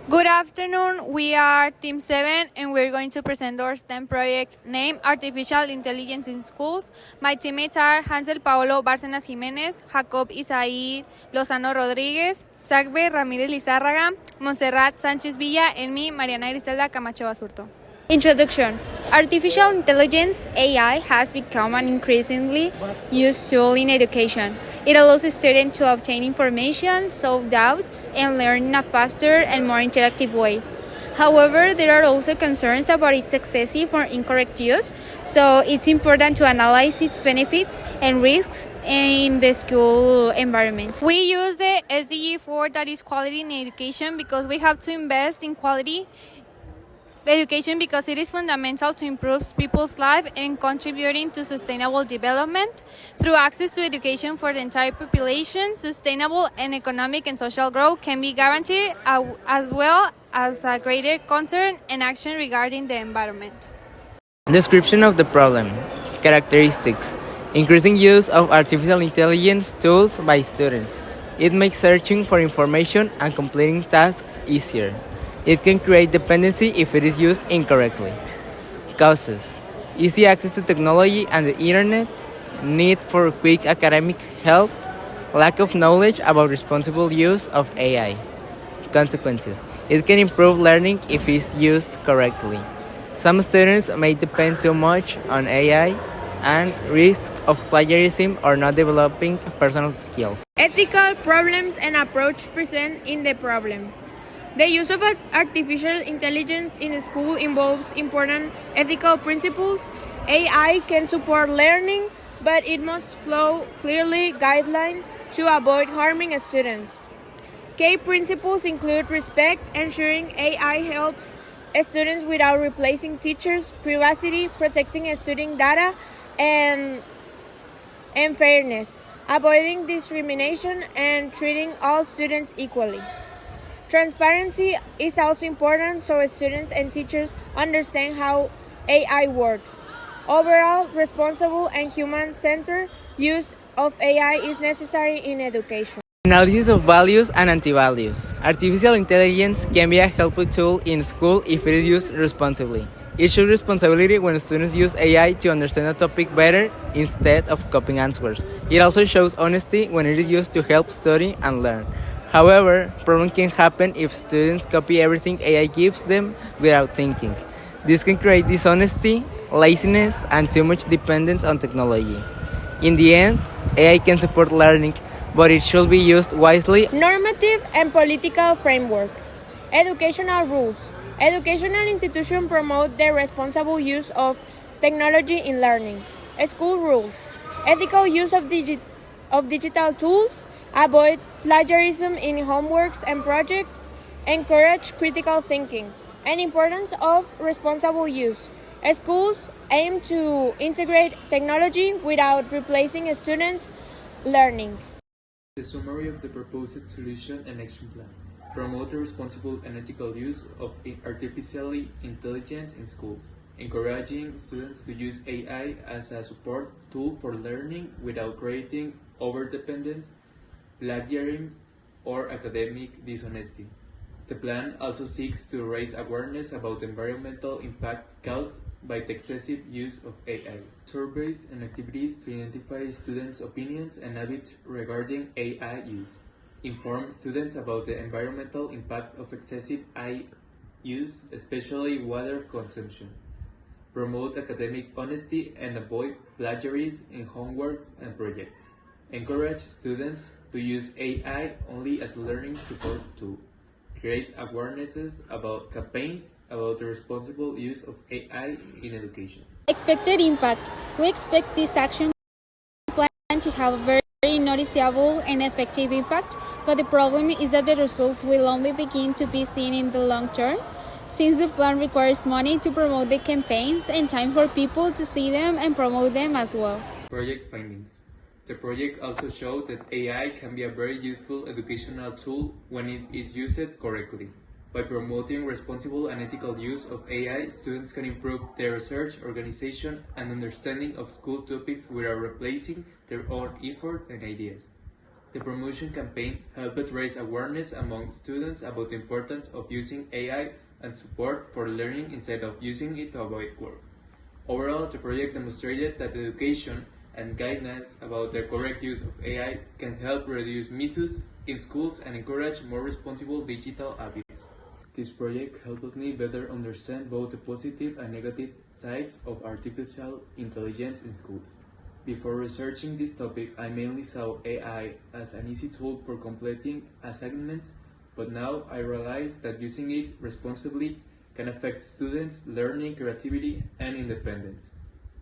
Good afternoon, we are Team 7 and we're going to present our STEM project named Artificial Intelligence in Schools. My teammates are Hansel Paolo Bárcenas Jiménez, Jacob Isaí Lozano Rodríguez, Sagbe Ramírez Lizárraga, Montserrat Sánchez Villa, and me, Mariana Griselda Camacho Basurto. Introduction. Artificial intelligence (AI) has become an increasingly used tool in education. It allows students to obtain information, solve doubts, and learn in a faster and more interactive way. However, there are also concerns about its excessive or incorrect use, so it's important to analyze its benefits and risks in the school environment. We use the SDG 4, that is quality in education, because we have to invest in quality education because it is fundamental to improve people's lives and contributing to sustainable development. Through access to education for the entire population, sustainable and economic and social growth can be guaranteed, as well as a greater concern and action regarding the environment. Description of the problem. Characteristics. Increasing use of artificial intelligence tools by students. It makes searching for information and completing tasks easier. It can create dependency if it is used incorrectly. Causes. Easy access to technology and the internet, need for quick academic help, lack of knowledge about responsible use of AI. Consequences. It can improve learning if it is used correctly. Some students may depend too much on AI and risk of plagiarism or not developing personal skills. Ethical problems and approach present in the problem. The use of artificial intelligence in school involves important ethical principles. AI can support learning, but it must follow clearly guidelines to avoid harming students. Key principles include respect, ensuring AI helps students without replacing teachers, privacy, protecting student data, and fairness, avoiding discrimination and treating all students equally. Transparency is also important so students and teachers understand how AI works. Overall, responsible and human-centered use of AI is necessary in education. Analysis of values and anti-values. Artificial intelligence can be a helpful tool in school if it is used responsibly. It shows responsibility when students use AI to understand a topic better instead of copying answers. It also shows honesty when it is used to help study and learn. However, problems can happen if students copy everything AI gives them without thinking. This can create dishonesty, laziness, and too much dependence on technology. In the end, AI can support learning, but it should be used wisely. Normative and political framework. Educational rules. Educational institutions promote the responsible use of technology in learning. School rules. Ethical use of digital tools. Avoid plagiarism in homeworks and projects. Encourage critical thinking. And importance of responsible use. Schools aim to integrate technology without replacing students' learning. The summary of the proposed solution and action plan. Promote the responsible and ethical use of artificial intelligence in schools. Encouraging students to use AI as a support tool for learning without creating overdependence, plagiarism, or academic dishonesty. The plan also seeks to raise awareness about the environmental impact caused by the excessive use of AI. Surveys and activities to identify students' opinions and habits regarding AI use. Inform students about the environmental impact of excessive AI use, especially water consumption. Promote academic honesty and avoid plagiarism in homework and projects. Encourage students to use AI only as a learning support tool. Create awarenesses about campaigns about the responsible use of AI in education. Expected impact. We expect this action plan to have a very noticeable and effective impact, but the problem is that the results will only begin to be seen in the long term, since the plan requires money to promote the campaigns and time for people to see them and promote them as well. Project findings. The project also showed that AI can be a very useful educational tool when it is used correctly. By promoting responsible and ethical use of AI, students can improve their research, organization, and understanding of school topics without replacing their own effort and ideas. The promotion campaign helped raise awareness among students about the importance of using AI and support for learning instead of using it to avoid work. Overall, the project demonstrated that education and guidance about the correct use of AI can help reduce misuse in schools and encourage more responsible digital habits. This project helped me better understand both the positive and negative sides of artificial intelligence in schools. Before researching this topic, I mainly saw AI as an easy tool for completing assignments, but now I realize that using it responsibly can affect students' learning, creativity, and independence.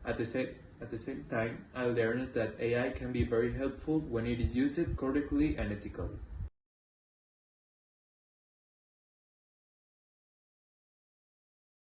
At the same time, I learned that AI can be very helpful when it is used correctly and ethically.